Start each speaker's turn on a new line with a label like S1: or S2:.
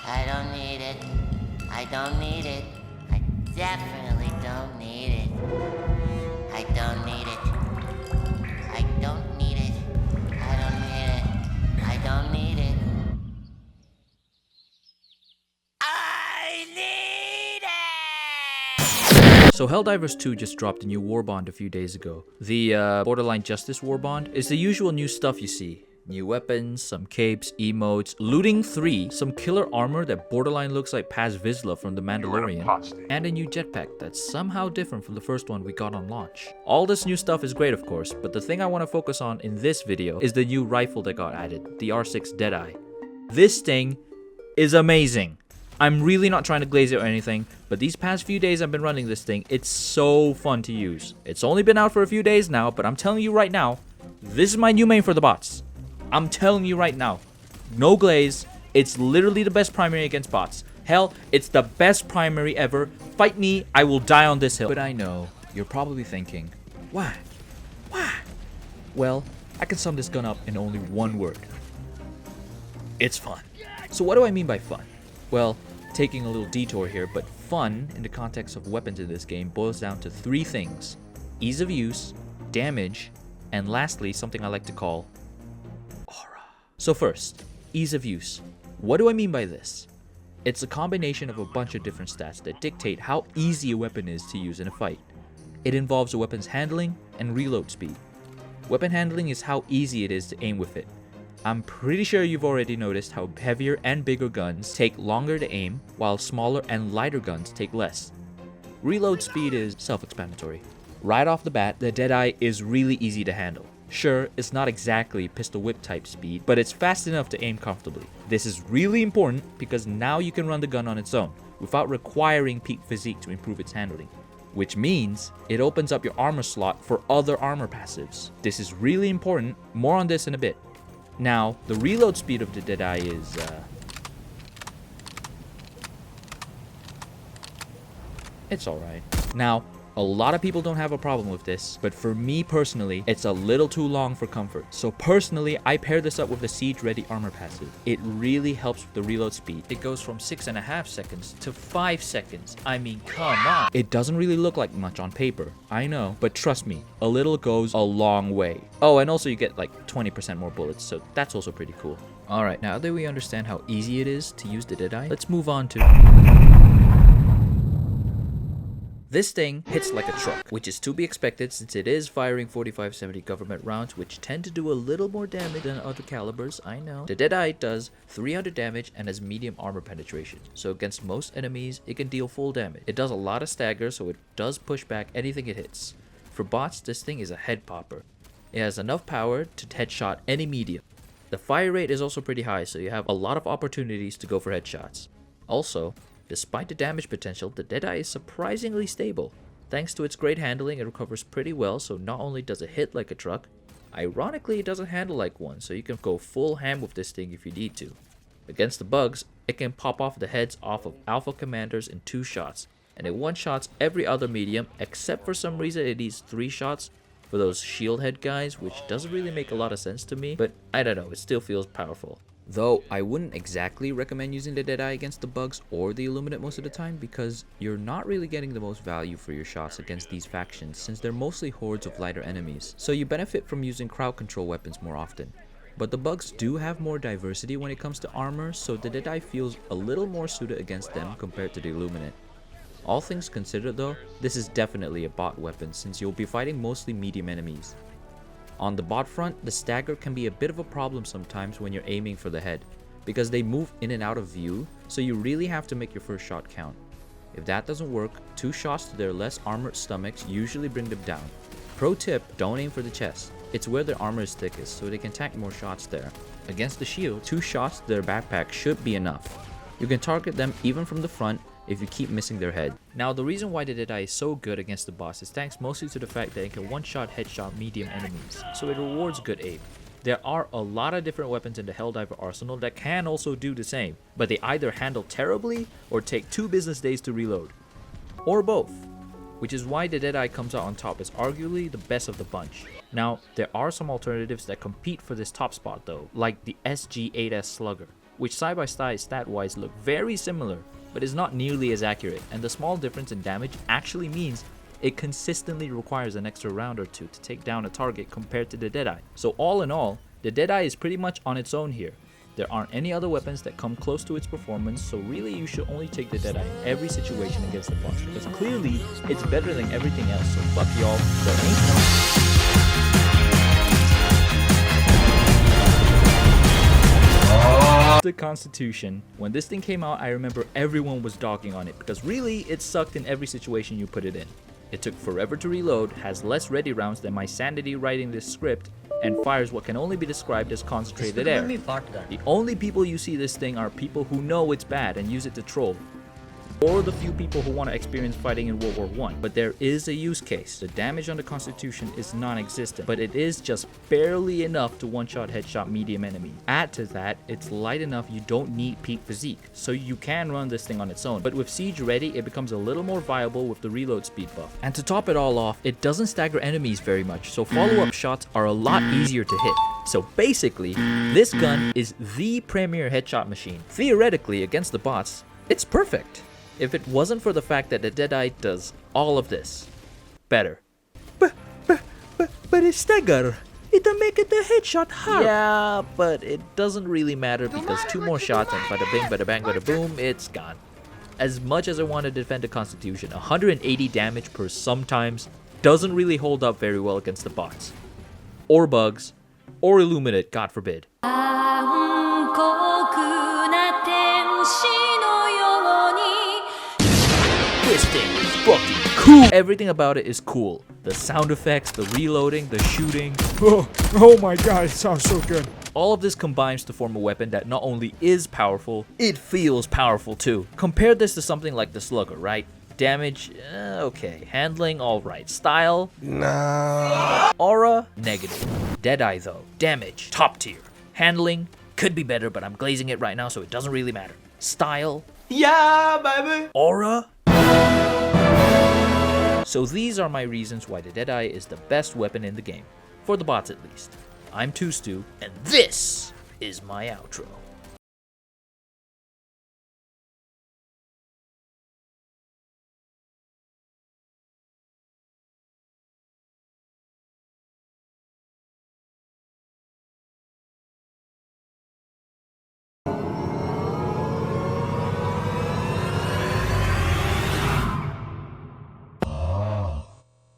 S1: I don't need it. I don't need it. I definitely don't need it. I don't need it. I don't need it. I don't need it. I don't need it. I need it!
S2: So Helldivers 2 just dropped a new war bond a few days ago. The Borderline Justice war bond is the usual new stuff you see. New weapons, some capes, emotes, looting 3, some killer armor that borderline looks like Paz Vizsla from The Mandalorian, and a new jetpack that's somehow different from the first one we got on launch. All this new stuff is great of course, but the thing I want to focus on in this video is the new rifle that got added, the R6 Deadeye. This thing is amazing. I'm really not trying to glaze it or anything, but these past few days I've been running this thing, it's so fun to use. It's only been out for a few days now, but I'm telling you right now, this is my new main for the bots. I'm telling you right now, no glaze, it's literally the best primary against bots. Hell, it's the best primary ever. Fight me, I will die on this hill. But I know, you're probably thinking, why? Why? Well, I can sum this gun up in only one word. It's fun. So what do I mean by fun? Well, taking a little detour here, but fun in the context of weapons in this game boils down to 3 things: ease of use, damage, and lastly, something I like to call aura. So first, ease of use. What do I mean by this? It's a combination of a bunch of different stats that dictate how easy a weapon is to use in a fight. It involves a weapon's handling and reload speed. Weapon handling is how easy it is to aim with it. I'm pretty sure you've already noticed how heavier and bigger guns take longer to aim, while smaller and lighter guns take less. Reload speed is self-explanatory. Right off the bat, the Deadeye is really easy to handle. Sure, it's not exactly pistol whip type speed, but it's fast enough to aim comfortably. This is really important because now you can run the gun on its own, without requiring peak physique to improve its handling. Which means it opens up your armor slot for other armor passives. This is really important, more on this in a bit. Now, the reload speed of the Deadeye is, it's alright. Now, a lot of people don't have a problem with this, but for me personally, it's a little too long for comfort. So personally, I pair this up with the Siege Ready armor passive. It really helps with the reload speed. It goes from 6.5 seconds to 5 seconds. I mean, come on. It doesn't really look like much on paper, I know, but trust me, a little goes a long way. Oh, and also you get like 20% more bullets, so that's also pretty cool. Alright, now that we understand how easy it is to use the Deadeye, let's move on to... This thing hits like a truck, which is to be expected since it is firing 45-70 government rounds, which tend to do a little more damage than other calibers, I know. The Deadeye does 300 damage and has medium armor penetration, so against most enemies, it can deal full damage. It does a lot of stagger, so it does push back anything it hits. For bots, this thing is a head popper. It has enough power to headshot any medium. The fire rate is also pretty high, so you have a lot of opportunities to go for headshots. Also, despite the damage potential, the Deadeye is surprisingly stable. Thanks to its great handling, it recovers pretty well, so not only does it hit like a truck, ironically it doesn't handle like one, so you can go full ham with this thing if you need to. Against the bugs, it can pop off the heads off of alpha commanders in 2 shots, and it one-shots every other medium, except for some reason it needs 3 shots for those shield head guys, which doesn't really make a lot of sense to me, but I don't know, it still feels powerful. Though I wouldn't exactly recommend using the Deadeye against the bugs or the Illuminate most of the time, because you're not really getting the most value for your shots against these factions since they're mostly hordes of lighter enemies, so you benefit from using crowd control weapons more often. But the bugs do have more diversity when it comes to armor, so the Deadeye feels a little more suited against them compared to the Illuminate. All things considered though, this is definitely a bot weapon since you'll be fighting mostly medium enemies. On the bot front, the stagger can be a bit of a problem sometimes when you're aiming for the head, because they move in and out of view, so you really have to make your first shot count. If that doesn't work, 2 shots to their less armored stomachs usually bring them down. Pro tip, don't aim for the chest. It's where their armor is thickest, so they can tank more shots there. Against the shield, 2 shots to their backpack should be enough. You can target them even from the front if you keep missing their head. Now, the reason why the Deadeye is so good against the boss is thanks mostly to the fact that it can one-shot headshot medium enemies, so it rewards good aim. There are a lot of different weapons in the Helldiver arsenal that can also do the same, but they either handle terribly or take 2 business days to reload. Or both, which is why the Deadeye comes out on top as arguably the best of the bunch. Now, there are some alternatives that compete for this top spot though, like the SG-8S Slugger. which side by side stat-wise look very similar, but is not nearly as accurate, and the small difference in damage actually means it consistently requires an extra round or two to take down a target compared to the Deadeye. So all in all, the Deadeye is pretty much on its own here. There aren't any other weapons that come close to its performance, so really you should only take the Deadeye in every situation against the boss, because clearly it's better than everything else, so fuck y'all, there ain't no. The Constitution. When this thing came out, I remember everyone was dogging on it, because really it sucked in every situation you put it in. It took forever to reload, has less ready rounds than my sanity writing this script, and fires what can only be described as concentrated air. The only people you see this thing are people who know it's bad and use it to troll, or the few people who want to experience fighting in World War I. But there is a use case. The damage on the Constitution is non-existent, but it is just barely enough to one-shot headshot medium enemies. Add to that, it's light enough you don't need peak physique, so you can run this thing on its own. But with Siege ready, it becomes a little more viable with the reload speed buff. And to top it all off, it doesn't stagger enemies very much, so follow-up shots are a lot easier to hit. So basically, this gun is the premier headshot machine. Theoretically, against the bots, it's perfect. If it wasn't for the fact that the Deadeye does all of this better. But it's stagger. It'll make it the headshot hard. Yeah, but it doesn't really matter because two more shots and bada bing, bada bang, bada boom, it's gone. As much as I want to defend the Constitution, 180 damage per sometimes doesn't really hold up very well against the bots. Or bugs. Or Illuminate, God forbid. This thing is fucking cool. Everything about it is cool. The sound effects, the reloading, the shooting.
S3: Oh my god, it sounds so good.
S2: All of this combines to form a weapon that not only is powerful, it feels powerful too. Compare this to something like the Slugger, right? Damage, okay. Handling, alright. Style,
S3: No.
S2: aura, negative. Deadeye though, damage, top tier. Handling, could be better, but I'm glazing it right now so it doesn't really matter. Style,
S3: Yeah, baby.
S2: aura. So these are my reasons why the Deadeye is the best weapon in the game. For the bots at least. I'm Two Stew, and this is my outro.